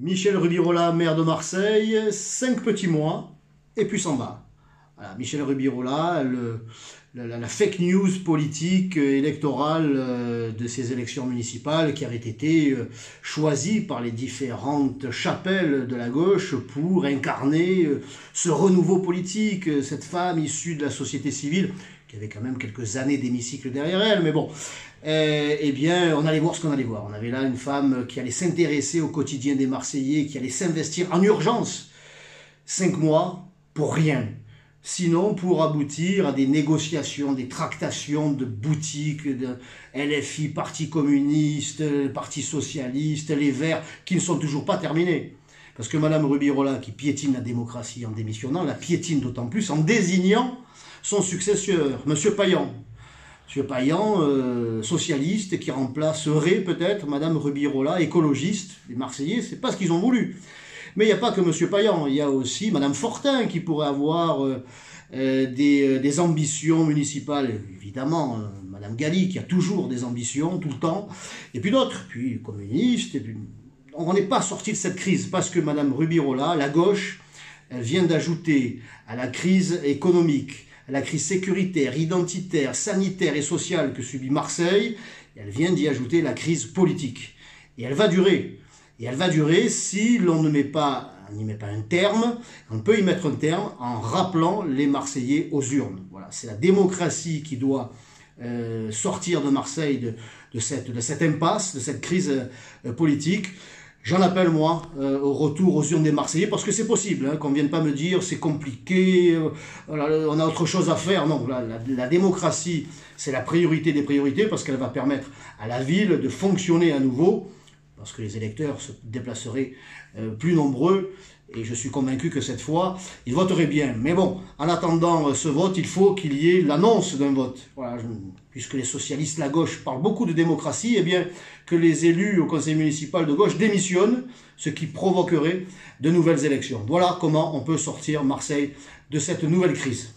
Michel Rubirola, maire de Marseille, 5 petits mois, et puis s'en va. Voilà, Michel Rubirola, la fake news politique électorale de ces élections municipales qui avaient été choisies par les différentes chapelles de la gauche pour incarner ce renouveau politique, cette femme issue de la société civile, qui avait quand même quelques années d'hémicycle derrière elle, mais bon, eh bien, on allait voir ce qu'on allait voir. On avait là une femme qui allait s'intéresser au quotidien des Marseillais, qui allait s'investir en urgence. 5 mois pour rien. Sinon, pour aboutir à des négociations, des tractations de boutiques, de LFI, Parti communiste, Parti socialiste, les Verts, qui ne sont toujours pas terminées. Parce que Mme Rubirola, qui piétine la démocratie en démissionnant, la piétine d'autant plus en désignant son successeur, M. Payan. M. Payan, socialiste, qui remplacerait peut-être Mme Rubirola, écologiste. Les Marseillais, c'est pas ce qu'ils ont voulu. Mais il n'y a pas que M. Payan, il y a aussi Mme Fortin qui pourrait avoir des ambitions municipales, évidemment, Mme Galli qui a toujours des ambitions, tout le temps, et puis d'autres, puis communistes, et puis... On n'est pas sorti de cette crise parce que Mme Rubirola, la gauche, elle vient d'ajouter à la crise économique, à la crise sécuritaire, identitaire, sanitaire et sociale que subit Marseille, elle vient d'y ajouter la crise politique. Et elle va durer. Et elle va durer si l'on n'y met pas un terme. On peut y mettre un terme en rappelant les Marseillais aux urnes. Voilà, c'est la démocratie qui doit sortir de Marseille de cette impasse, de cette crise politique. J'en appelle, moi, au retour aux urnes des Marseillais, parce que c'est possible, hein, qu'on ne vienne pas me dire c'est compliqué, on a autre chose à faire. Non, la démocratie, c'est la priorité des priorités, parce qu'elle va permettre à la ville de fonctionner à nouveau, parce que les électeurs se déplaceraient plus nombreux, et je suis convaincu que cette fois, ils voteraient bien. Mais bon, en attendant ce vote, il faut qu'il y ait l'annonce d'un vote. Voilà, puisque les socialistes, la gauche, parlent beaucoup de démocratie, eh bien, que les élus au conseil municipal de gauche démissionnent, ce qui provoquerait de nouvelles élections. Voilà comment on peut sortir Marseille de cette nouvelle crise.